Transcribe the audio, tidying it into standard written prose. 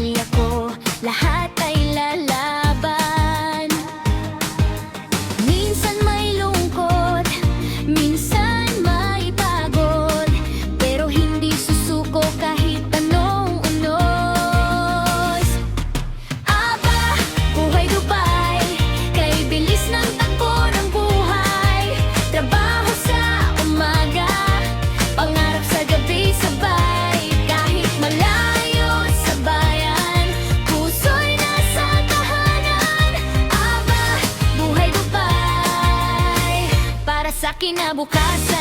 pamilya ko, lahat ay lalaban. Minsan may lungkot, minsan may pagod, pero hindi susuko kahit anong unos. Aba, buhay Dubai, kay bilis ng takbo ng buhay. Trabaho sa umaga, pangarap sa gabi sabay. Kahit malayo sa bayan, puso'y nasa tahanan. Aba, buhay Dubai, para sa kinabukasan.